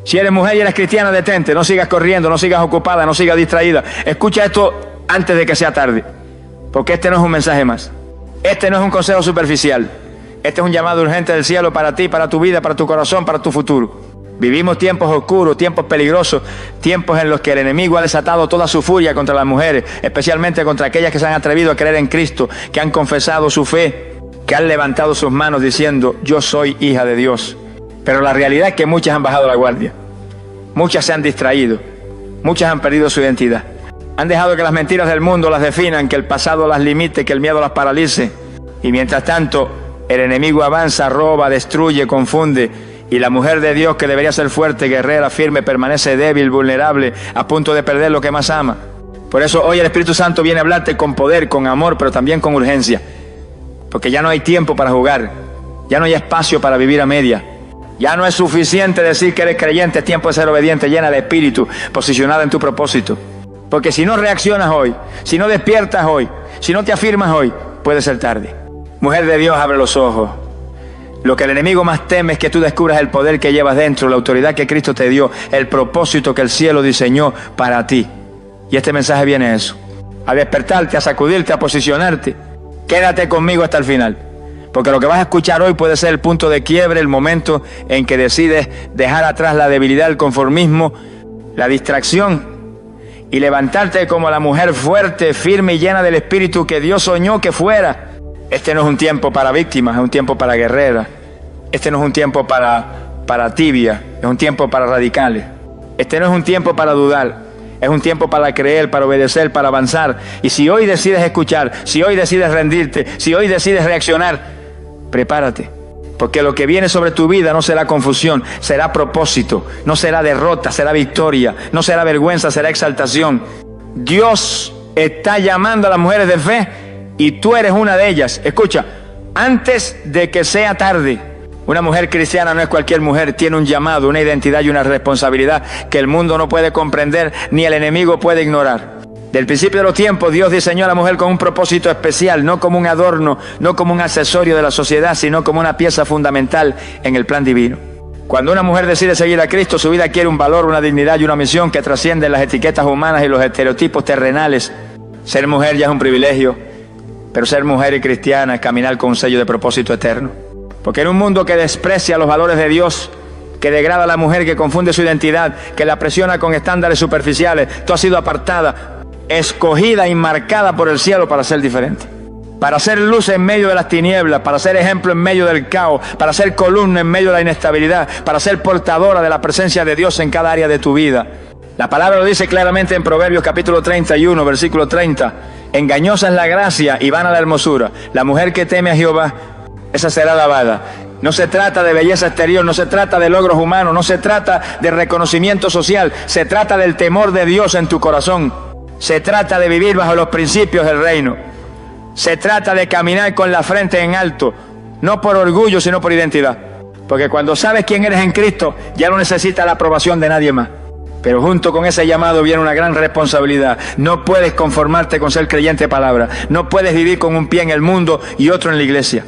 Si eres mujer y eres cristiana, detente, no sigas corriendo, no sigas ocupada, no sigas distraída. Escucha esto antes de que sea tarde, porque este no es un mensaje más. Este no es un consejo superficial. Este es un llamado urgente del cielo para ti, para tu vida, para tu corazón, para tu futuro. Vivimos tiempos oscuros, tiempos peligrosos, tiempos en los que el enemigo ha desatado toda su furia contra las mujeres, especialmente contra aquellas que se han atrevido a creer en Cristo, que han confesado su fe, que han levantado sus manos diciendo: yo soy hija de Dios. Pero la realidad es que muchas han bajado la guardia, muchas se han distraído, muchas han perdido su identidad. Han dejado que las mentiras del mundo las definan, que el pasado las limite, que el miedo las paralice. Y mientras tanto, el enemigo avanza, roba, destruye, confunde. Y la mujer de Dios, que debería ser fuerte, guerrera, firme, permanece débil, vulnerable, a punto de perder lo que más ama. Por eso hoy el Espíritu Santo viene a hablarte con poder, con amor, pero también con urgencia. Porque ya no hay tiempo para jugar, ya no hay espacio para vivir a media. Ya no es suficiente decir que eres creyente, es tiempo de ser obediente, llena de espíritu, posicionada en tu propósito. Porque si no reaccionas hoy, si no despiertas hoy, si no te afirmas hoy, puede ser tarde. Mujer de Dios, abre los ojos. Lo que el enemigo más teme es que tú descubras el poder que llevas dentro, la autoridad que Cristo te dio, el propósito que el cielo diseñó para ti. Y este mensaje viene a eso, a despertarte, a sacudirte, a posicionarte. Quédate conmigo hasta el final, porque lo que vas a escuchar hoy puede ser el punto de quiebre, el momento en que decides dejar atrás la debilidad, el conformismo, la distracción, y levantarte como la mujer fuerte, firme y llena del Espíritu que Dios soñó que fuera. Este no es un tiempo para víctimas, es un tiempo para guerreras. Este no es un tiempo para tibia, es un tiempo para radicales. Este no es un tiempo para dudar, es un tiempo para creer, para obedecer, para avanzar. Y si hoy decides escuchar, si hoy decides rendirte, si hoy decides reaccionar, prepárate. Porque lo que viene sobre tu vida no será confusión, será propósito, no será derrota, será victoria, no será vergüenza, será exaltación. Dios está llamando a las mujeres de fe y tú eres una de ellas. Escucha, antes de que sea tarde. Una mujer cristiana no es cualquier mujer, tiene un llamado, una identidad y una responsabilidad que el mundo no puede comprender ni el enemigo puede ignorar. Del principio de los tiempos, Dios diseñó a la mujer con un propósito especial, no como un adorno, no como un accesorio de la sociedad, sino como una pieza fundamental en el plan divino. Cuando una mujer decide seguir a Cristo, su vida adquiere un valor, una dignidad y una misión que trascienden las etiquetas humanas y los estereotipos terrenales. Ser mujer ya es un privilegio, pero ser mujer y cristiana es caminar con un sello de propósito eterno. Porque en un mundo que desprecia los valores de Dios, que degrada a la mujer, que confunde su identidad, que la presiona con estándares superficiales, tú has sido apartada, escogida y marcada por el cielo para ser diferente, para ser luz en medio de las tinieblas, para ser ejemplo en medio del caos, para ser columna en medio de la inestabilidad, para ser portadora de la presencia de Dios en cada área de tu vida. La palabra lo dice claramente en Proverbios capítulo 31, versículo 30. Engañosa es la gracia y vana la hermosura. La mujer que teme a Jehová, esa será alabada. No se trata de belleza exterior, no se trata de logros humanos, no se trata de reconocimiento social, se trata del temor de Dios en tu corazón. Se trata de vivir bajo los principios del reino. Se trata de caminar con la frente en alto, no por orgullo, sino por identidad. Porque cuando sabes quién eres en Cristo, ya no necesitas la aprobación de nadie más. Pero junto con ese llamado viene una gran responsabilidad. No puedes conformarte con ser creyente de palabra. No puedes vivir con un pie en el mundo y otro en la iglesia.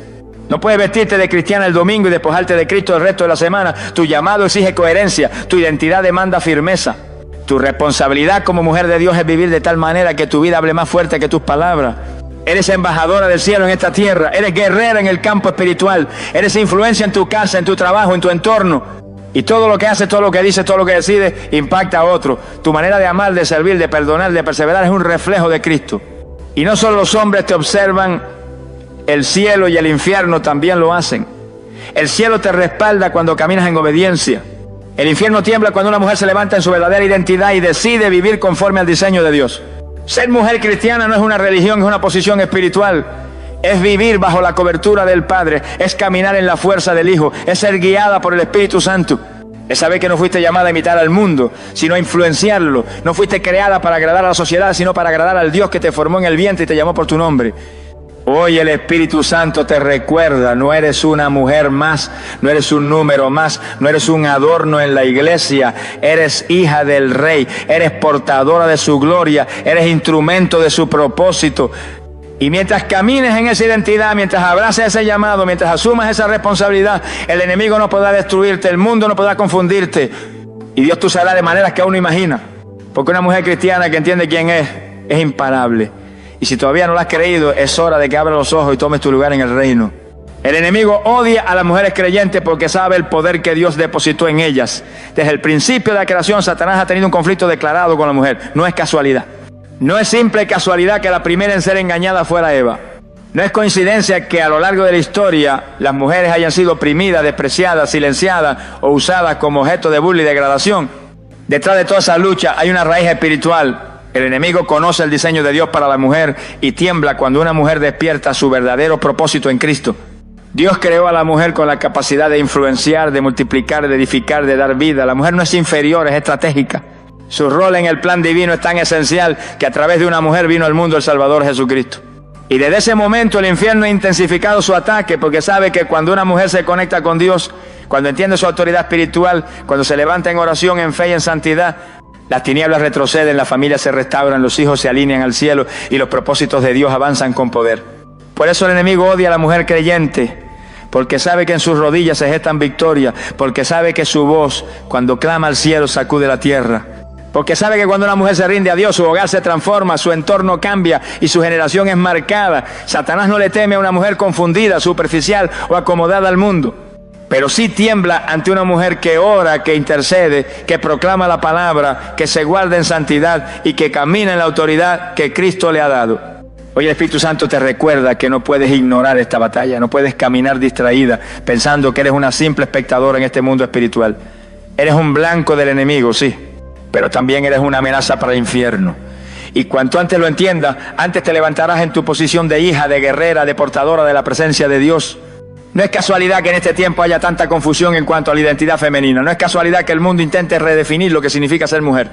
No puedes vestirte de cristiana el domingo y despojarte de Cristo el resto de la semana. Tu llamado exige coherencia, tu identidad demanda firmeza. Tu responsabilidad como mujer de Dios es vivir de tal manera que tu vida hable más fuerte que tus palabras. Eres embajadora del cielo en esta tierra, eres guerrera en el campo espiritual, eres influencia en tu casa, en tu trabajo, en tu entorno. Y todo lo que haces, todo lo que dices, todo lo que decides, impacta a otro. Tu manera de amar, de servir, de perdonar, de perseverar es un reflejo de Cristo. Y no solo los hombres te observan, el cielo y el infierno también lo hacen. El cielo te respalda cuando caminas en obediencia. El infierno tiembla cuando una mujer se levanta en su verdadera identidad y decide vivir conforme al diseño de Dios. Ser mujer cristiana no es una religión, es una posición espiritual. Es vivir bajo la cobertura del Padre, es caminar en la fuerza del Hijo, es ser guiada por el Espíritu Santo. Es saber que no fuiste llamada a imitar al mundo, sino a influenciarlo. No fuiste creada para agradar a la sociedad, sino para agradar al Dios que te formó en el vientre y te llamó por tu nombre. Hoy el Espíritu Santo te recuerda, no eres una mujer más, no eres un número más, no eres un adorno en la iglesia, eres hija del Rey, eres portadora de su gloria, eres instrumento de su propósito. Y mientras camines en esa identidad, mientras abraces ese llamado, mientras asumas esa responsabilidad, el enemigo no podrá destruirte, el mundo no podrá confundirte. Y Dios te usará de maneras que aún no imagina. Porque una mujer cristiana que entiende quién es imparable. Y si todavía no lo has creído, es hora de que abras los ojos y tomes tu lugar en el reino. El enemigo odia a las mujeres creyentes porque sabe el poder que Dios depositó en ellas. Desde el principio de la creación, Satanás ha tenido un conflicto declarado con la mujer. No es casualidad. No es simple casualidad que la primera en ser engañada fuera Eva. No es coincidencia que a lo largo de la historia las mujeres hayan sido oprimidas, despreciadas, silenciadas o usadas como objeto de burla y degradación. Detrás de toda esa lucha hay una raíz espiritual. El enemigo conoce el diseño de Dios para la mujer y tiembla cuando una mujer despierta su verdadero propósito en Cristo. Dios creó a la mujer con la capacidad de influenciar, de multiplicar, de edificar, de dar vida. La mujer no es inferior, es estratégica. Su rol en el plan divino es tan esencial que a través de una mujer vino al mundo el Salvador Jesucristo. Y desde ese momento el infierno ha intensificado su ataque porque sabe que cuando una mujer se conecta con Dios, cuando entiende su autoridad espiritual, cuando se levanta en oración, en fe y en santidad, las tinieblas retroceden, las familias se restauran, los hijos se alinean al cielo y los propósitos de Dios avanzan con poder. Por eso el enemigo odia a la mujer creyente, porque sabe que en sus rodillas se gestan victorias, porque sabe que su voz, cuando clama al cielo, sacude la tierra. Porque sabe que cuando una mujer se rinde a Dios, su hogar se transforma, su entorno cambia y su generación es marcada. Satanás no le teme a una mujer confundida, superficial o acomodada al mundo. Pero sí tiembla ante una mujer que ora, que intercede, que proclama la palabra, que se guarda en santidad y que camina en la autoridad que Cristo le ha dado. Hoy el Espíritu Santo te recuerda que no puedes ignorar esta batalla, no puedes caminar distraída pensando que eres una simple espectadora en este mundo espiritual. Eres un blanco del enemigo, sí, pero también eres una amenaza para el infierno. Y cuanto antes lo entiendas, antes te levantarás en tu posición de hija, de guerrera, de portadora de la presencia de Dios. No es casualidad que en este tiempo haya tanta confusión en cuanto a la identidad femenina. No es casualidad que el mundo intente redefinir lo que significa ser mujer.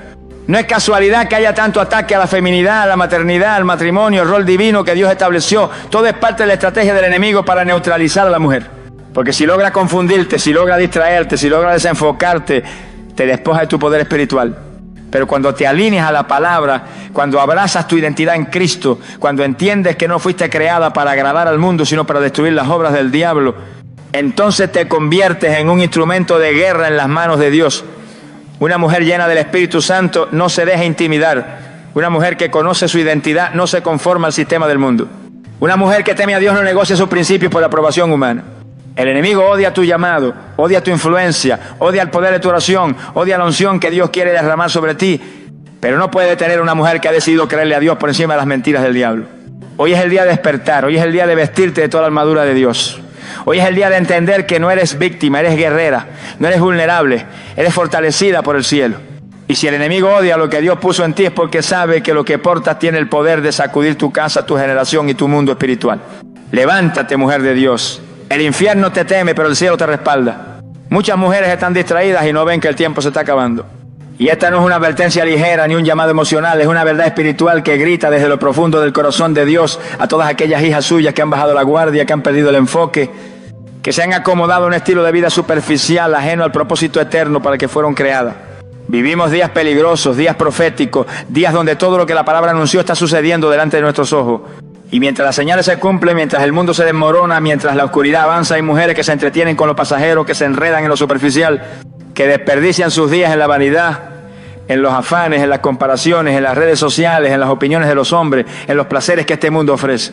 No es casualidad que haya tanto ataque a la feminidad, a la maternidad, al matrimonio, el rol divino que Dios estableció. Todo es parte de la estrategia del enemigo para neutralizar a la mujer. Porque si logra confundirte, si logra distraerte, si logra desenfocarte, te despoja de tu poder espiritual. Pero cuando te alineas a la palabra, cuando abrazas tu identidad en Cristo, cuando entiendes que no fuiste creada para agradar al mundo, sino para destruir las obras del diablo, entonces te conviertes en un instrumento de guerra en las manos de Dios. Una mujer llena del Espíritu Santo no se deja intimidar. Una mujer que conoce su identidad no se conforma al sistema del mundo. Una mujer que teme a Dios no negocia sus principios por la aprobación humana. El enemigo odia tu llamado, odia tu influencia, odia el poder de tu oración, odia la unción que Dios quiere derramar sobre ti. Pero no puede detener a una mujer que ha decidido creerle a Dios por encima de las mentiras del diablo. Hoy es el día de despertar, hoy es el día de vestirte de toda la armadura de Dios. Hoy es el día de entender que no eres víctima, eres guerrera, no eres vulnerable, eres fortalecida por el cielo. Y si el enemigo odia lo que Dios puso en ti es porque sabe que lo que portas tiene el poder de sacudir tu casa, tu generación y tu mundo espiritual. Levántate, mujer de Dios. El infierno te teme, pero el cielo te respalda. Muchas mujeres están distraídas y no ven que el tiempo se está acabando. Y esta no es una advertencia ligera ni un llamado emocional, es una verdad espiritual que grita desde lo profundo del corazón de Dios a todas aquellas hijas suyas que han bajado la guardia, que han perdido el enfoque, que se han acomodado a un estilo de vida superficial, ajeno al propósito eterno para el que fueron creadas. Vivimos días peligrosos, días proféticos, días donde todo lo que la palabra anunció está sucediendo delante de nuestros ojos. Y mientras las señales se cumplen, mientras el mundo se desmorona, mientras la oscuridad avanza, hay mujeres que se entretienen con los pasajeros, que se enredan en lo superficial, que desperdician sus días en la vanidad, en los afanes, en las comparaciones, en las redes sociales, en las opiniones de los hombres, en los placeres que este mundo ofrece.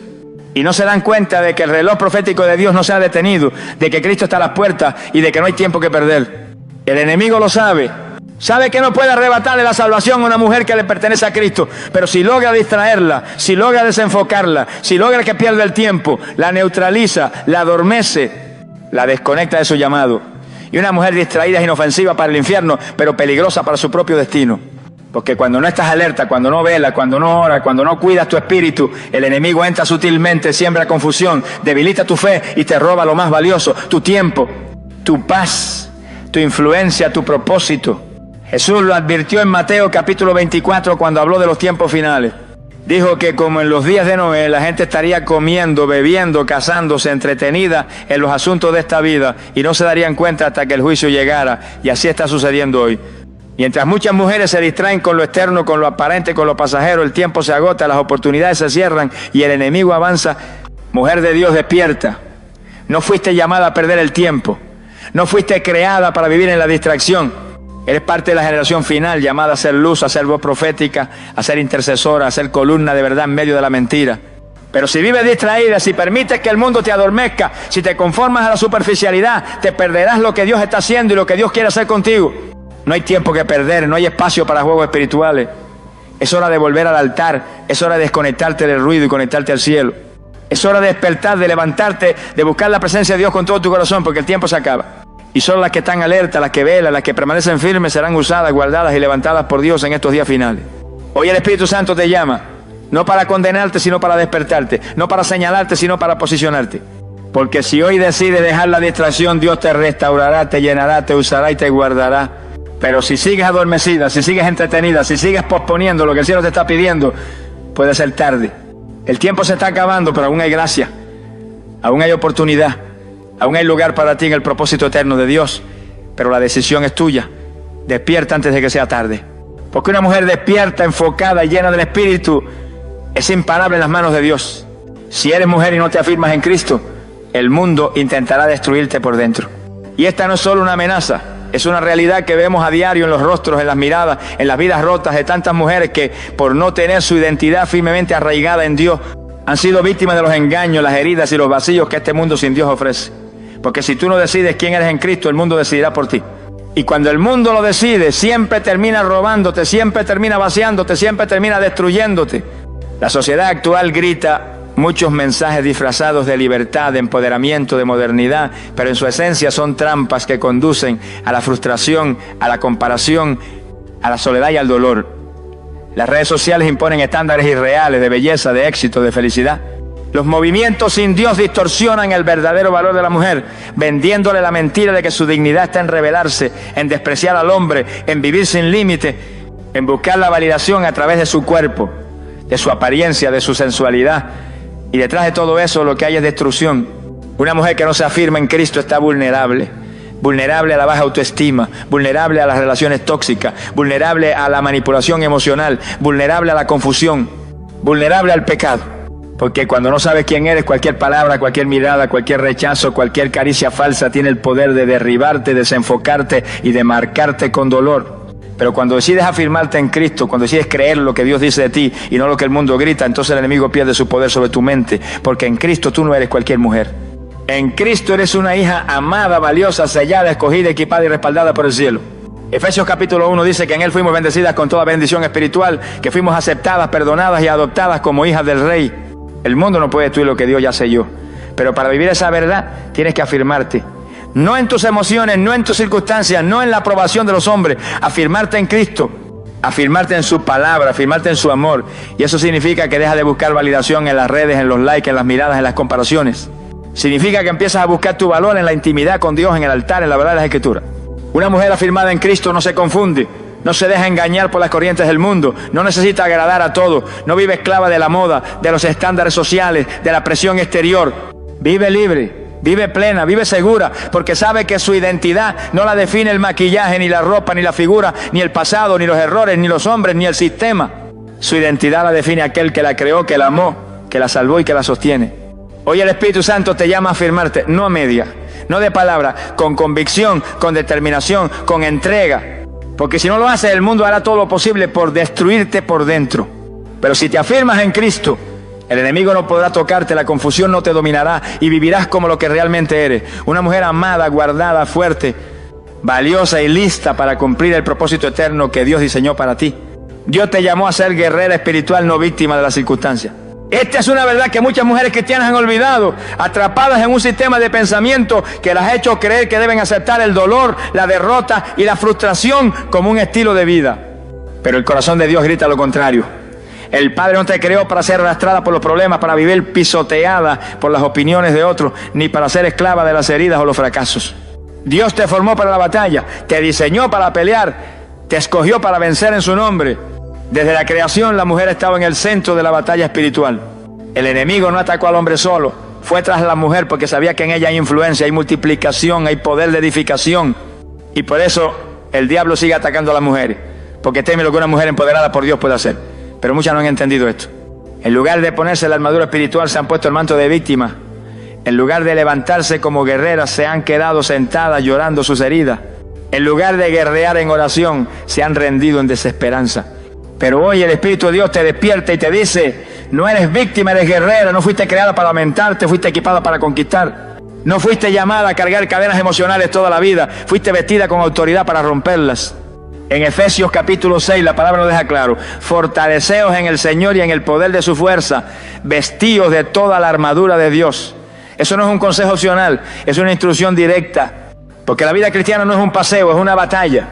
Y no se dan cuenta de que el reloj profético de Dios no se ha detenido, de que Cristo está a las puertas y de que no hay tiempo que perder. El enemigo lo sabe. Sabe que no puede arrebatarle la salvación a una mujer que le pertenece a Cristo, pero si logra distraerla, si logra desenfocarla, si logra que pierda el tiempo, la neutraliza, la adormece, la desconecta de su llamado. Y una mujer distraída es inofensiva para el infierno, pero peligrosa para su propio destino. Porque cuando no estás alerta, cuando no velas, cuando no oras, cuando no cuidas tu espíritu, el enemigo entra sutilmente, siembra confusión, debilita tu fe y te roba lo más valioso, tu tiempo, tu paz, tu influencia, tu propósito. Jesús lo advirtió en Mateo capítulo 24 cuando habló de los tiempos finales. Dijo que como en los días de Noé, la gente estaría comiendo, bebiendo, casándose, entretenida en los asuntos de esta vida y no se darían cuenta hasta que el juicio llegara. Y así está sucediendo hoy. Mientras muchas mujeres se distraen con lo externo, con lo aparente, con lo pasajero, el tiempo se agota, las oportunidades se cierran y el enemigo avanza. Mujer de Dios, despierta. No fuiste llamada a perder el tiempo. No fuiste creada para vivir en la distracción. Eres parte de la generación final llamada a ser luz, a ser voz profética, a ser intercesora, a ser columna de verdad en medio de la mentira. Pero si vives distraída, si permites que el mundo te adormezca, si te conformas a la superficialidad, te perderás lo que Dios está haciendo y lo que Dios quiere hacer contigo. No hay tiempo que perder, no hay espacio para juegos espirituales. Es hora de volver al altar, es hora de desconectarte del ruido y conectarte al cielo. Es hora de despertar, de levantarte, de buscar la presencia de Dios con todo tu corazón, porque el tiempo se acaba. Y solo las que están alertas, las que velan, las que permanecen firmes serán usadas, guardadas y levantadas por Dios en estos días finales. Hoy el Espíritu Santo te llama, no para condenarte, sino para despertarte, no para señalarte, sino para posicionarte. Porque si hoy decides dejar la distracción, Dios te restaurará, te llenará, te usará y te guardará. Pero si sigues adormecida, si sigues entretenida, si sigues posponiendo lo que el cielo te está pidiendo, puede ser tarde. El tiempo se está acabando, pero aún hay gracia, aún hay oportunidad, aún hay lugar para ti en el propósito eterno de Dios. Pero la decisión es tuya. Despierta antes de que sea tarde. Porque una mujer despierta, enfocada y llena del Espíritu es imparable en las manos de Dios. Si eres mujer y no te afirmas en Cristo, el mundo intentará destruirte por dentro. Y esta no es solo una amenaza, es una realidad que vemos a diario en los rostros, en las miradas, en las vidas rotas de tantas mujeres que, por no tener su identidad firmemente arraigada en Dios, han sido víctimas de los engaños, las heridas y los vacíos que este mundo sin Dios ofrece. Porque si tú no decides quién eres en Cristo, el mundo decidirá por ti. Y cuando el mundo lo decide, siempre termina robándote, siempre termina vaciándote, siempre termina destruyéndote. La sociedad actual grita muchos mensajes disfrazados de libertad, de empoderamiento, de modernidad, pero en su esencia son trampas que conducen a la frustración, a la comparación, a la soledad y al dolor. Las redes sociales imponen estándares irreales de belleza, de éxito, de felicidad. Los movimientos sin Dios distorsionan el verdadero valor de la mujer, vendiéndole la mentira de que su dignidad está en rebelarse, en despreciar al hombre, en vivir sin límite, en buscar la validación a través de su cuerpo, de su apariencia, de su sensualidad. Y detrás de todo eso lo que hay es destrucción. Una mujer que no se afirma en Cristo está vulnerable. Vulnerable a la baja autoestima, vulnerable a las relaciones tóxicas, vulnerable a la manipulación emocional, vulnerable a la confusión, vulnerable al pecado. Porque cuando no sabes quién eres, cualquier palabra, cualquier mirada, cualquier rechazo, cualquier caricia falsa tiene el poder de derribarte, desenfocarte y de marcarte con dolor. Pero cuando decides afirmarte en Cristo, cuando decides creer lo que Dios dice de ti y no lo que el mundo grita, entonces el enemigo pierde su poder sobre tu mente. Porque en Cristo tú no eres cualquier mujer. En Cristo eres una hija amada, valiosa, sellada, escogida, equipada y respaldada por el cielo. Efesios capítulo 1 dice que en Él fuimos bendecidas con toda bendición espiritual, que fuimos aceptadas, perdonadas y adoptadas como hijas del Rey. El mundo no puede destruir lo que Dios ya selló. Pero para vivir esa verdad tienes que afirmarte. No en tus emociones, no en tus circunstancias, no en la aprobación de los hombres. Afirmarte en Cristo, afirmarte en su palabra, afirmarte en su amor. Y eso significa que dejas de buscar validación en las redes, en los likes, en las miradas, en las comparaciones. Significa que empiezas a buscar tu valor en la intimidad con Dios, en el altar, en la verdad de las Escrituras. Una mujer afirmada en Cristo no se confunde, no se deja engañar por las corrientes del mundo, no necesita agradar a todos, no vive esclava de la moda, de los estándares sociales, de la presión exterior. Vive libre. Vive plena, vive segura, porque sabe que su identidad no la define el maquillaje, ni la ropa, ni la figura, ni el pasado, ni los errores, ni los hombres, ni el sistema. Su identidad la define aquel que la creó, que la amó, que la salvó y que la sostiene. Hoy el Espíritu Santo te llama a afirmarte, no a media, no de palabra, con convicción, con determinación, con entrega. Porque si no lo haces, el mundo hará todo lo posible por destruirte por dentro. Pero si te afirmas en Cristo, el enemigo no podrá tocarte, la confusión no te dominará y vivirás como lo que realmente eres. Una mujer amada, guardada, fuerte, valiosa y lista para cumplir el propósito eterno que Dios diseñó para ti. Dios te llamó a ser guerrera espiritual, no víctima de las circunstancias. Esta es una verdad que muchas mujeres cristianas han olvidado, atrapadas en un sistema de pensamiento que las ha hecho creer que deben aceptar el dolor, la derrota y la frustración como un estilo de vida. Pero el corazón de Dios grita lo contrario. El Padre no te creó para ser arrastrada por los problemas, para vivir pisoteada por las opiniones de otros, ni para ser esclava de las heridas o los fracasos. Dios te formó para la batalla, te diseñó para pelear, te escogió para vencer en su nombre. Desde la creación la mujer estaba en el centro de la batalla espiritual. El enemigo no atacó al hombre solo, fue tras la mujer porque sabía que en ella hay influencia, hay multiplicación, hay poder de edificación. Y por eso el diablo sigue atacando a las mujeres, porque teme lo que una mujer empoderada por Dios puede hacer. Pero muchas no han entendido esto. En lugar de ponerse la armadura espiritual, se han puesto el manto de víctima. En lugar de levantarse como guerreras, se han quedado sentadas llorando sus heridas. En lugar de guerrear en oración, se han rendido en desesperanza. Pero hoy el Espíritu de Dios te despierta y te dice: no eres víctima, eres guerrera. No fuiste creada para lamentarte, fuiste equipada para conquistar. No fuiste llamada a cargar cadenas emocionales toda la vida, fuiste vestida con autoridad para romperlas. En Efesios capítulo 6 la palabra nos deja claro: fortaleceos en el Señor y en el poder de su fuerza, vestíos de toda la armadura de Dios. Eso no es un consejo opcional, es una instrucción directa, porque la vida cristiana no es un paseo, es una batalla.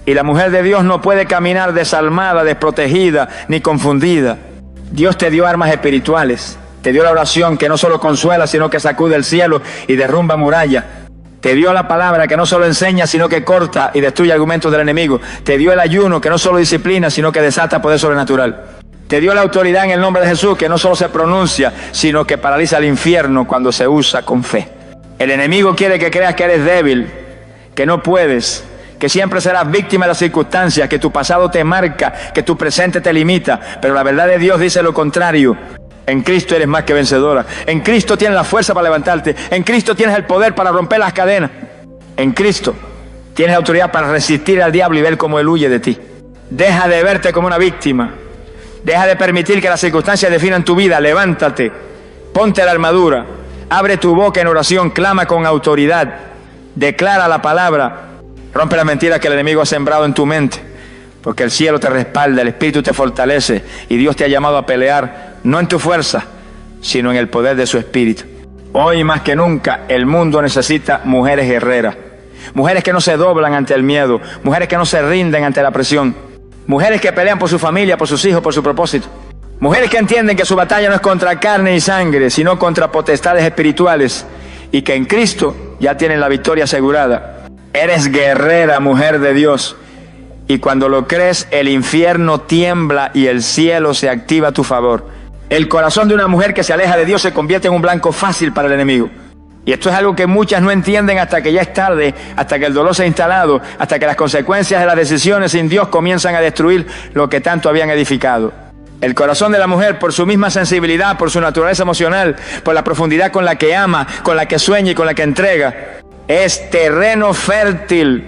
Y la mujer de Dios no puede caminar desalmada, desprotegida, ni confundida. Dios te dio armas espirituales. Te dio la oración, que no solo consuela, sino que sacude el cielo y derrumba murallas. Te dio la palabra, que no solo enseña, sino que corta y destruye argumentos del enemigo. Te dio el ayuno, que no solo disciplina, sino que desata poder sobrenatural. Te dio la autoridad en el nombre de Jesús, que no solo se pronuncia, sino que paraliza el infierno cuando se usa con fe. El enemigo quiere que creas que eres débil, que no puedes, que siempre serás víctima de las circunstancias, que tu pasado te marca, que tu presente te limita. Pero la verdad de Dios dice lo contrario. En Cristo eres más que vencedora. En Cristo tienes la fuerza para levantarte. En Cristo tienes el poder para romper las cadenas. En Cristo tienes autoridad para resistir al diablo y ver cómo él huye de ti. Deja de verte como una víctima. Deja de permitir que las circunstancias definan tu vida. Levántate, ponte la armadura, abre tu boca en oración, clama con autoridad, declara la palabra, rompe las mentiras que el enemigo ha sembrado en tu mente, porque el cielo te respalda, el Espíritu te fortalece y Dios te ha llamado a pelear, no en tu fuerza, sino en el poder de su Espíritu. Hoy más que nunca el mundo necesita mujeres guerreras, mujeres que no se doblan ante el miedo, mujeres que no se rinden ante la presión, mujeres que pelean por su familia, por sus hijos, por su propósito, mujeres que entienden que su batalla no es contra carne y sangre, sino contra potestades espirituales, y que en Cristo ya tienen la victoria asegurada. Eres guerrera, mujer de Dios. Y cuando lo crees, el infierno tiembla y el cielo se activa a tu favor. El corazón de una mujer que se aleja de Dios se convierte en un blanco fácil para el enemigo. Y esto es algo que muchas no entienden hasta que ya es tarde, hasta que el dolor se ha instalado, hasta que las consecuencias de las decisiones sin Dios comienzan a destruir lo que tanto habían edificado. El corazón de la mujer, por su misma sensibilidad, por su naturaleza emocional, por la profundidad con la que ama, con la que sueña y con la que entrega, es terreno fértil,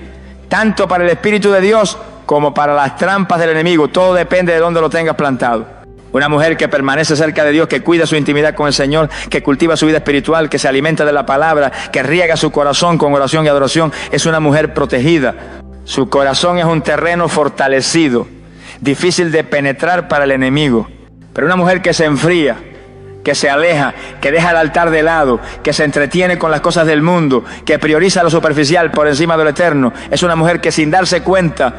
tanto para el Espíritu de Dios como para las trampas del enemigo. Todo depende de dónde lo tengas plantado. Una mujer que permanece cerca de Dios, que cuida su intimidad con el Señor, que cultiva su vida espiritual, que se alimenta de la palabra, que riega su corazón con oración y adoración, es una mujer protegida. Su corazón es un terreno fortalecido, difícil de penetrar para el enemigo. Pero una mujer que se enfría, que se aleja, que deja el altar de lado, que se entretiene con las cosas del mundo, que prioriza lo superficial por encima de lo eterno, es una mujer que sin darse cuenta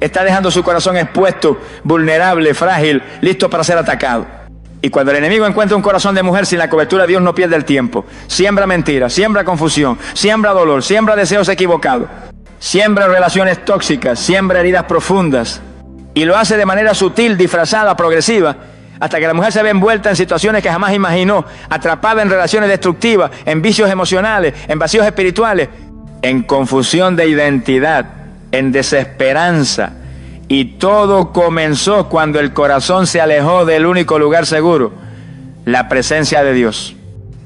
está dejando su corazón expuesto, vulnerable, frágil, listo para ser atacado. Y cuando el enemigo encuentra un corazón de mujer sin la cobertura de Dios, no pierde el tiempo. Siembra mentiras, siembra confusión, siembra dolor, siembra deseos equivocados, siembra relaciones tóxicas, siembra heridas profundas. Y lo hace de manera sutil, disfrazada, progresiva, hasta que la mujer se ve envuelta en situaciones que jamás imaginó, atrapada en relaciones destructivas, en vicios emocionales, en vacíos espirituales, en confusión de identidad, en desesperanza. Y todo comenzó cuando el corazón se alejó del único lugar seguro, la presencia de Dios.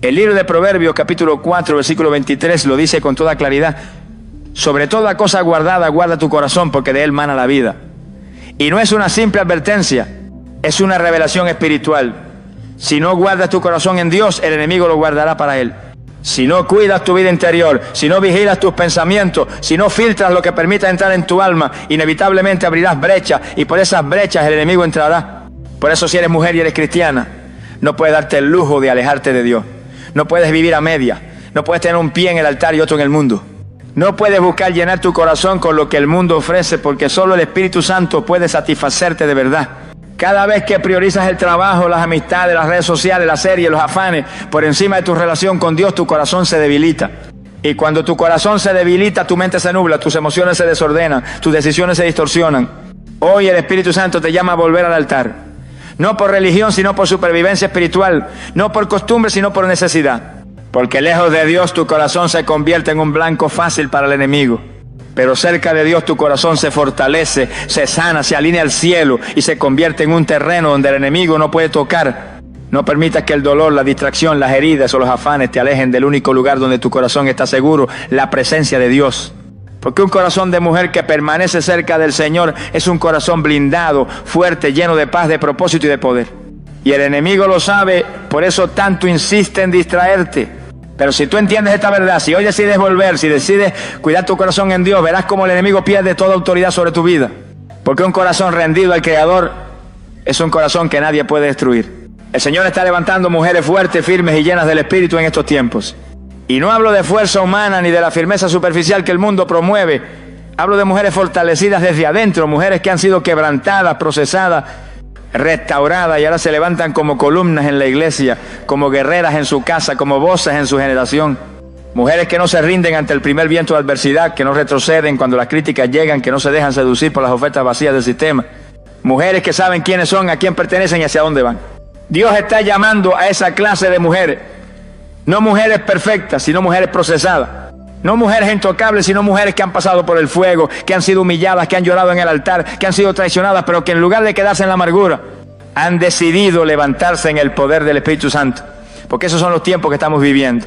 El libro de Proverbios, capítulo 4, versículo 23, lo dice con toda claridad: sobre toda cosa guardada, guarda tu corazón, porque de él mana la vida. Y no es una simple advertencia, es una revelación espiritual. Si no guardas tu corazón en Dios, el enemigo lo guardará para él. Si no cuidas tu vida interior, si no vigilas tus pensamientos, si no filtras lo que permita entrar en tu alma, inevitablemente abrirás brechas, y por esas brechas el enemigo entrará. Por eso, si eres mujer y eres cristiana, no puedes darte el lujo de alejarte de Dios. No puedes vivir a media. No puedes tener un pie en el altar y otro en el mundo. No puedes buscar llenar tu corazón con lo que el mundo ofrece, porque solo el Espíritu Santo puede satisfacerte de verdad. Cada vez que priorizas el trabajo, las amistades, las redes sociales, las series, los afanes, por encima de tu relación con Dios, tu corazón se debilita. Y cuando tu corazón se debilita, tu mente se nubla, tus emociones se desordenan, tus decisiones se distorsionan. Hoy el Espíritu Santo te llama a volver al altar. No por religión, sino por supervivencia espiritual. No por costumbre, sino por necesidad. Porque lejos de Dios tu corazón se convierte en un blanco fácil para el enemigo. Pero cerca de Dios tu corazón se fortalece, se sana, se alinea al cielo y se convierte en un terreno donde el enemigo no puede tocar. No permitas que el dolor, la distracción, las heridas o los afanes te alejen del único lugar donde tu corazón está seguro, la presencia de Dios. Porque un corazón de mujer que permanece cerca del Señor es un corazón blindado, fuerte, lleno de paz, de propósito y de poder. Y el enemigo lo sabe, por eso tanto insiste en distraerte. Pero si tú entiendes esta verdad, si hoy decides volver, si decides cuidar tu corazón en Dios, verás cómo el enemigo pierde toda autoridad sobre tu vida. Porque un corazón rendido al Creador es un corazón que nadie puede destruir. El Señor está levantando mujeres fuertes, firmes y llenas del Espíritu en estos tiempos. Y no hablo de fuerza humana ni de la firmeza superficial que el mundo promueve. Hablo de mujeres fortalecidas desde adentro, mujeres que han sido quebrantadas, procesadas, restauradas y ahora se levantan como columnas en la iglesia, como guerreras en su casa, como voces en su generación. Mujeres que no se rinden ante el primer viento de adversidad, que no retroceden cuando las críticas llegan, que no se dejan seducir por las ofertas vacías del sistema. Mujeres que saben quiénes son, a quién pertenecen y hacia dónde van. Dios está llamando a esa clase de mujeres. No mujeres perfectas, sino mujeres procesadas. No mujeres intocables, sino mujeres que han pasado por el fuego, que han sido humilladas, que han llorado en el altar, que han sido traicionadas, pero que en lugar de quedarse en la amargura, han decidido levantarse en el poder del Espíritu Santo. Porque esos son los tiempos que estamos viviendo.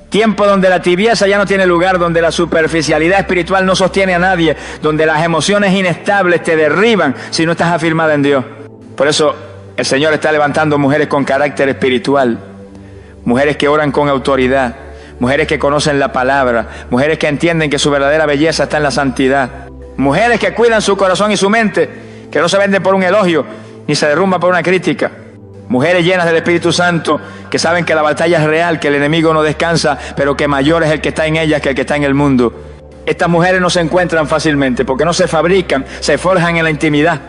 Tiempo donde la tibieza ya no tiene lugar, donde la superficialidad espiritual no sostiene a nadie, donde las emociones inestables te derriban si no estás afirmada en Dios. Por eso el Señor está levantando mujeres con carácter espiritual. Mujeres que oran con autoridad, mujeres que conocen la palabra, mujeres que entienden que su verdadera belleza está en la santidad, mujeres que cuidan su corazón y su mente, que no se venden por un elogio, ni se derrumban por una crítica, mujeres llenas del Espíritu Santo, que saben que la batalla es real, que el enemigo no descansa, pero que mayor es el que está en ellas que el que está en el mundo. Estas mujeres no se encuentran fácilmente, porque no se fabrican, se forjan en la intimidad,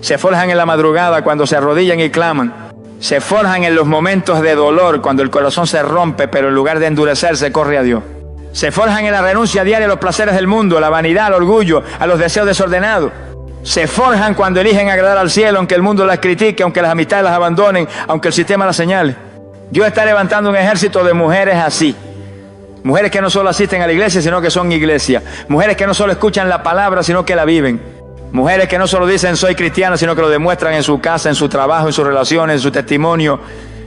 se forjan en la madrugada cuando se arrodillan y claman. Se forjan en los momentos de dolor, cuando el corazón se rompe, pero en lugar de endurecerse, corre a Dios. Se forjan en la renuncia diaria a los placeres del mundo, a la vanidad, al orgullo, a los deseos desordenados. Se forjan cuando eligen agradar al cielo, aunque el mundo las critique, aunque las amistades las abandonen, aunque el sistema las señale. Dios está levantando un ejército de mujeres así. Mujeres que no solo asisten a la iglesia, sino que son iglesia. Mujeres que no solo escuchan la palabra, sino que la viven. Mujeres que no solo dicen soy cristiana, sino que lo demuestran en su casa, en su trabajo, en sus relaciones, en su testimonio.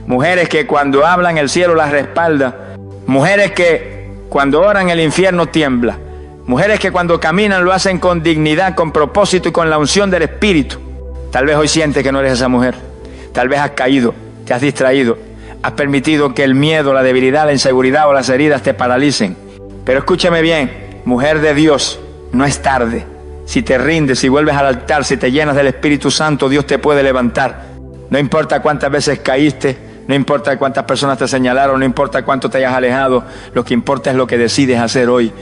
Mujeres que cuando hablan el cielo las respalda. Mujeres que cuando oran el infierno tiembla. Mujeres que cuando caminan lo hacen con dignidad, con propósito y con la unción del Espíritu. Tal vez hoy sientes que no eres esa mujer. Tal vez has caído, te has distraído. Has permitido que el miedo, la debilidad, la inseguridad o las heridas te paralicen. Pero escúchame bien, mujer de Dios, no es tarde. Si te rindes, si vuelves al altar, si te llenas del Espíritu Santo, Dios te puede levantar. No importa cuántas veces caíste, no importa cuántas personas te señalaron, no importa cuánto te hayas alejado, lo que importa es lo que decides hacer hoy.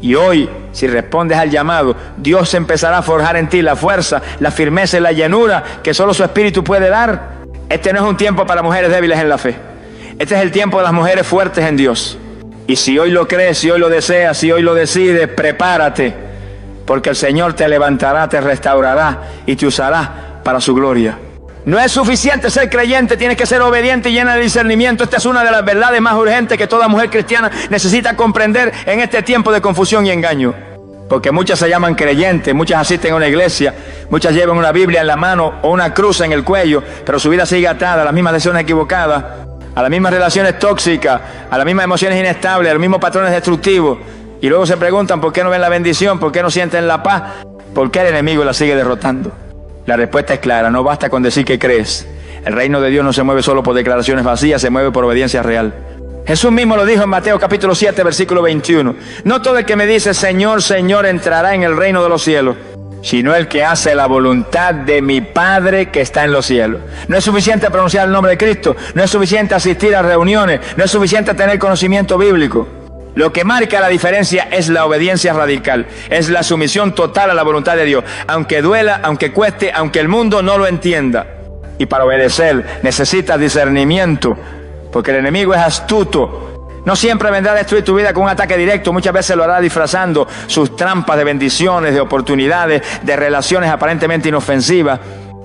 Y hoy, si respondes al llamado, Dios empezará a forjar en ti la fuerza, la firmeza y la llenura que solo su Espíritu puede dar. Este no es un tiempo para mujeres débiles en la fe. Este es el tiempo de las mujeres fuertes en Dios. Y si hoy lo crees, si hoy lo deseas, si hoy lo decides, prepárate. Porque el Señor te levantará, te restaurará y te usará para su gloria. No es suficiente ser creyente, tienes que ser obediente y llena de discernimiento. Esta es una de las verdades más urgentes que toda mujer cristiana necesita comprender en este tiempo de confusión y engaño. Porque muchas se llaman creyentes, muchas asisten a una iglesia, muchas llevan una Biblia en la mano o una cruz en el cuello, pero su vida sigue atada a las mismas decisiones equivocadas, a las mismas relaciones tóxicas, a las mismas emociones inestables, a los mismos patrones destructivos. Y luego se preguntan por qué no ven la bendición, por qué no sienten la paz, por qué el enemigo la sigue derrotando. La respuesta es clara, no basta con decir que crees. El reino de Dios no se mueve solo por declaraciones vacías, se mueve por obediencia real. Jesús mismo lo dijo en Mateo capítulo 7, versículo 21. No todo el que me dice Señor, Señor entrará en el reino de los cielos, sino el que hace la voluntad de mi Padre que está en los cielos. No es suficiente pronunciar el nombre de Cristo, no es suficiente asistir a reuniones, no es suficiente tener conocimiento bíblico. Lo que marca la diferencia es la obediencia radical, es la sumisión total a la voluntad de Dios, aunque duela, aunque cueste, aunque el mundo no lo entienda. Y para obedecer necesitas discernimiento, porque el enemigo es astuto. No siempre vendrá a destruir tu vida con un ataque directo, muchas veces lo hará disfrazando sus trampas de bendiciones, de oportunidades, de relaciones aparentemente inofensivas,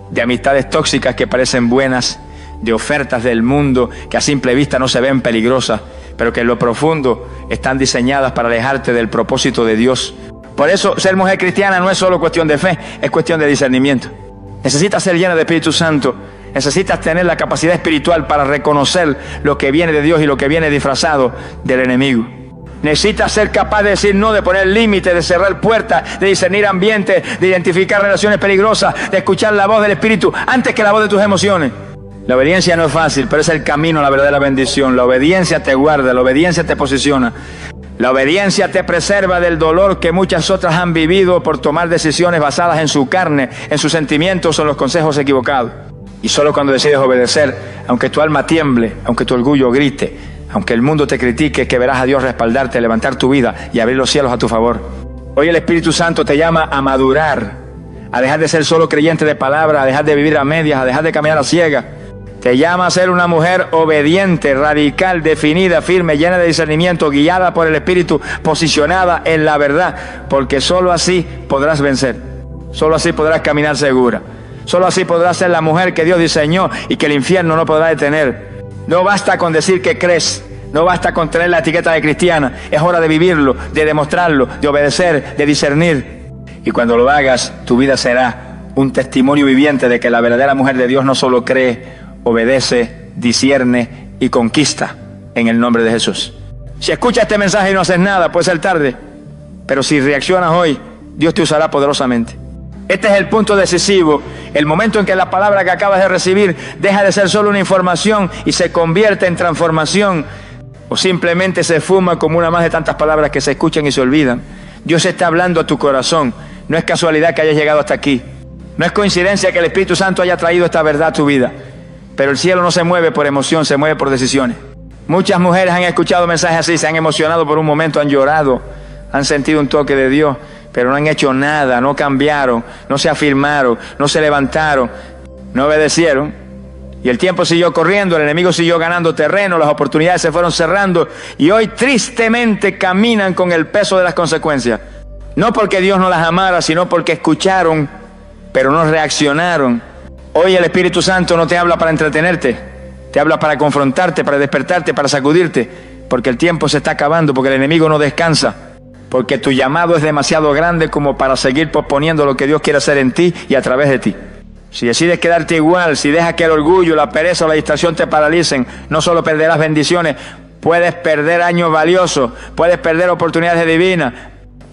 de amistades tóxicas que parecen buenas, de ofertas del mundo que a simple vista no se ven peligrosas, pero que en lo profundo están diseñadas para alejarte del propósito de Dios. Por eso, ser mujer cristiana no es solo cuestión de fe, es cuestión de discernimiento. Necesitas ser llena de Espíritu Santo, necesitas tener la capacidad espiritual para reconocer lo que viene de Dios y lo que viene disfrazado del enemigo. Necesitas ser capaz de decir no, de poner límites, de cerrar puertas, de discernir ambientes, de identificar relaciones peligrosas, de escuchar la voz del Espíritu antes que la voz de tus emociones. La obediencia no es fácil, pero es el camino a la verdadera bendición. La obediencia te guarda, la obediencia te posiciona. La obediencia te preserva del dolor que muchas otras han vivido por tomar decisiones basadas en su carne, en sus sentimientos o en los consejos equivocados. Y solo cuando decides obedecer, aunque tu alma tiemble, aunque tu orgullo grite, aunque el mundo te critique, que verás a Dios respaldarte, levantar tu vida y abrir los cielos a tu favor. Hoy el Espíritu Santo te llama a madurar, a dejar de ser solo creyente de palabra, a dejar de vivir a medias, a dejar de caminar a ciegas. Te llama a ser una mujer obediente, radical, definida, firme, llena de discernimiento, guiada por el Espíritu, posicionada en la verdad, porque solo así podrás vencer, solo así podrás caminar segura, solo así podrás ser la mujer que Dios diseñó y que el infierno no podrá detener. No basta con decir que crees, no basta con tener la etiqueta de cristiana, es hora de vivirlo, de demostrarlo, de obedecer, de discernir. Y cuando lo hagas, tu vida será un testimonio viviente de que la verdadera mujer de Dios no solo cree, obedece, discierne y conquista en el nombre de Jesús. Si escuchas este mensaje y no haces nada, puede ser tarde, pero si reaccionas hoy, Dios te usará poderosamente. Este es el punto decisivo, el momento en que la palabra que acabas de recibir deja de ser solo una información y se convierte en transformación, o simplemente se fuma como una más de tantas palabras que se escuchan y se olvidan. Dios está hablando a tu corazón. No es casualidad que hayas llegado hasta aquí, no es coincidencia que el Espíritu Santo haya traído esta verdad a tu vida. Pero el cielo no se mueve por emoción, se mueve por decisiones. Muchas mujeres han escuchado mensajes así, se han emocionado por un momento, han llorado, han sentido un toque de Dios, pero no han hecho nada, no cambiaron, no se afirmaron, no se levantaron, no obedecieron. Y el tiempo siguió corriendo, el enemigo siguió ganando terreno, las oportunidades se fueron cerrando y hoy tristemente caminan con el peso de las consecuencias. No porque Dios no las amara, sino porque escucharon, pero no reaccionaron. Hoy el Espíritu Santo no te habla para entretenerte, te habla para confrontarte, para despertarte, para sacudirte, porque el tiempo se está acabando, porque el enemigo no descansa, porque tu llamado es demasiado grande como para seguir posponiendo lo que Dios quiere hacer en ti y a través de ti. Si decides quedarte igual, si dejas que el orgullo, la pereza o la distracción te paralicen, no solo perderás bendiciones, puedes perder años valiosos, puedes perder oportunidades divinas,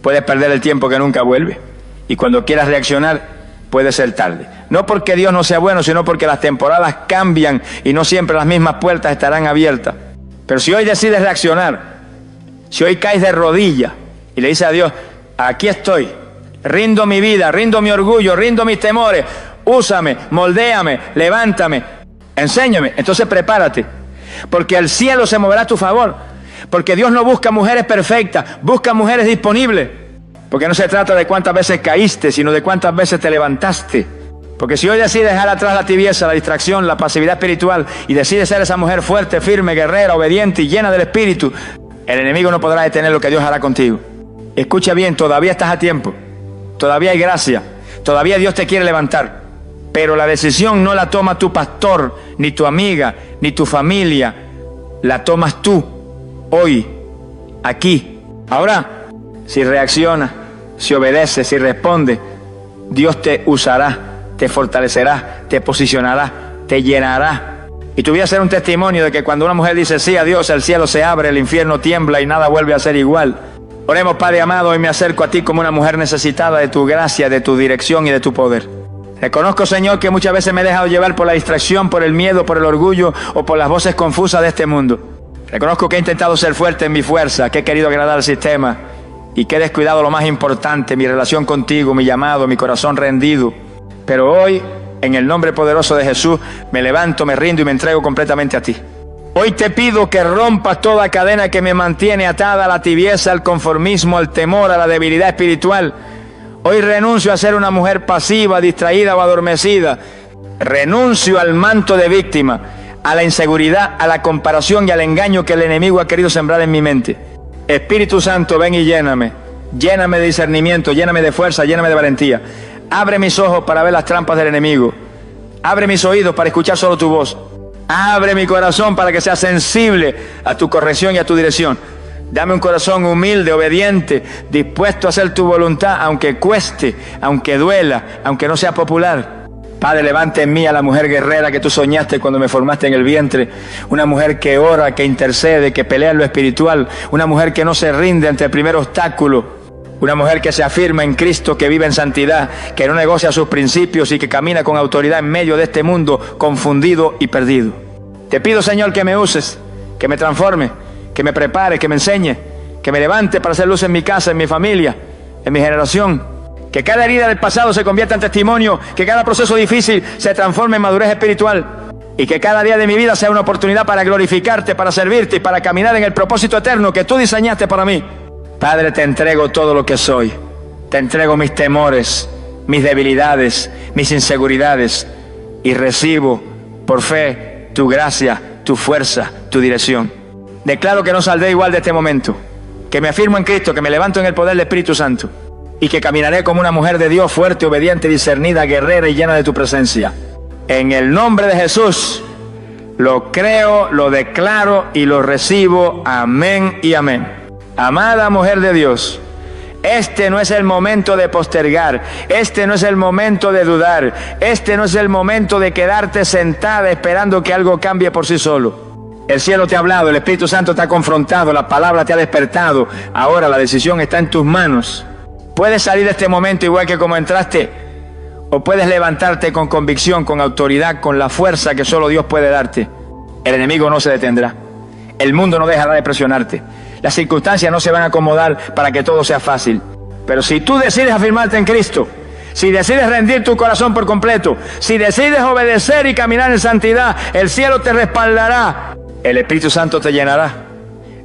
puedes perder el tiempo que nunca vuelve. Y cuando quieras reaccionar, puede ser tarde. No porque Dios no sea bueno, sino porque las temporadas cambian y no siempre las mismas puertas estarán abiertas. Pero si hoy decides reaccionar, si hoy caes de rodillas y le dices a Dios, aquí estoy, rindo mi vida, rindo mi orgullo, rindo mis temores, úsame, moldéame, levántame, enséñame, entonces prepárate, porque el cielo se moverá a tu favor, porque Dios no busca mujeres perfectas, busca mujeres disponibles. Porque no se trata de cuántas veces caíste, sino de cuántas veces te levantaste. Porque si hoy decides dejar atrás la tibieza, la distracción, la pasividad espiritual y decides ser esa mujer fuerte, firme, guerrera, obediente y llena del Espíritu, el enemigo no podrá detener lo que Dios hará contigo. Escucha bien, todavía estás a tiempo, todavía hay gracia, todavía Dios te quiere levantar. Pero la decisión no la toma tu pastor, ni tu amiga, ni tu familia, la tomas tú, hoy, aquí, ahora. Si reaccionas, si obedeces, si respondes, Dios te usará, te fortalecerá, te posicionará, te llenará. Y tu vida será un testimonio de que cuando una mujer dice sí a Dios, el cielo se abre, el infierno tiembla y nada vuelve a ser igual. Oremos, Padre amado, hoy me acerco a ti como una mujer necesitada de tu gracia, de tu dirección y de tu poder. Reconozco, Señor, que muchas veces me he dejado llevar por la distracción, por el miedo, por el orgullo o por las voces confusas de este mundo. Reconozco que he intentado ser fuerte en mi fuerza, que he querido agradar al sistema y que he descuidado lo más importante, mi relación contigo, mi llamado, mi corazón rendido. Pero hoy, en el nombre poderoso de Jesús, me levanto, me rindo y me entrego completamente a ti. Hoy te pido que rompas toda cadena que me mantiene atada a la tibieza, al conformismo, al temor, a la debilidad espiritual. Hoy renuncio a ser una mujer pasiva, distraída o adormecida. Renuncio al manto de víctima, a la inseguridad, a la comparación y al engaño que el enemigo ha querido sembrar en mi mente. Espíritu Santo, ven y lléname. Lléname de discernimiento, lléname de fuerza, lléname de valentía. Abre mis ojos para ver las trampas del enemigo. Abre mis oídos para escuchar solo tu voz. Abre mi corazón para que sea sensible a tu corrección y a tu dirección. Dame un corazón humilde, obediente, dispuesto a hacer tu voluntad, aunque cueste, aunque duela, aunque no sea popular. Padre, levanta en mí a la mujer guerrera que tú soñaste cuando me formaste en el vientre. Una mujer que ora, que intercede, que pelea en lo espiritual. Una mujer que no se rinde ante el primer obstáculo. Una mujer que se afirma en Cristo, que vive en santidad, que no negocia sus principios y que camina con autoridad en medio de este mundo confundido y perdido. Te pido, Señor, que me uses, que me transforme, que me prepare, que me enseñe, que me levante para hacer luz en mi casa, en mi familia, en mi generación. Que cada herida del pasado se convierta en testimonio, que cada proceso difícil se transforme en madurez espiritual y que cada día de mi vida sea una oportunidad para glorificarte, para servirte y para caminar en el propósito eterno que tú diseñaste para mí. Padre, te entrego todo lo que soy. Te entrego mis temores, mis debilidades, mis inseguridades y recibo por fe tu gracia, tu fuerza, tu dirección. Declaro que no saldré igual de este momento, que me afirmo en Cristo, que me levanto en el poder del Espíritu Santo y que caminaré como una mujer de Dios fuerte, obediente, discernida, guerrera y llena de tu presencia. En el nombre de Jesús, lo creo, lo declaro y lo recibo. Amén y amén. Amada mujer de Dios, este no es el momento de postergar, este no es el momento de dudar, este no es el momento de quedarte sentada esperando que algo cambie por sí solo. El cielo te ha hablado, el Espíritu Santo te ha confrontado, la palabra te ha despertado. Ahora la decisión está en tus manos. Puedes salir de este momento igual que como entraste, o puedes levantarte con convicción, con autoridad, con la fuerza que solo Dios puede darte. El enemigo no se detendrá. El mundo no dejará de presionarte. Las circunstancias no se van a acomodar para que todo sea fácil. Pero si tú decides afirmarte en Cristo, si decides rendir tu corazón por completo, si decides obedecer y caminar en santidad, el cielo te respaldará, el Espíritu Santo te llenará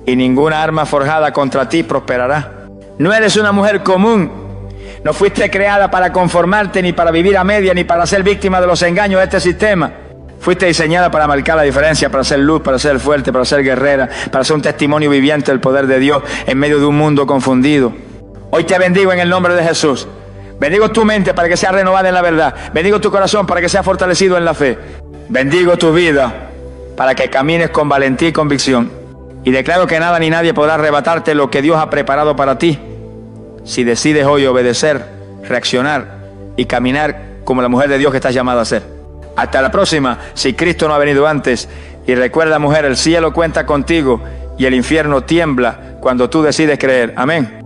y ninguna arma forjada contra ti prosperará. No eres una mujer común. No fuiste creada para conformarte, ni para vivir a media, ni para ser víctima de los engaños de este sistema. Fuiste diseñada para marcar la diferencia, para ser luz, para ser fuerte, para ser guerrera, para ser un testimonio viviente del poder de Dios en medio de un mundo confundido. Hoy te bendigo en el nombre de Jesús. Bendigo tu mente para que sea renovada en la verdad. Bendigo tu corazón para que sea fortalecido en la fe. Bendigo tu vida para que camines con valentía y convicción. Y declaro que nada ni nadie podrá arrebatarte lo que Dios ha preparado para ti, si decides hoy obedecer, reaccionar y caminar como la mujer de Dios que estás llamada a ser. Hasta la próxima, si Cristo no ha venido antes. Y recuerda, mujer, el cielo cuenta contigo y el infierno tiembla cuando tú decides creer. Amén.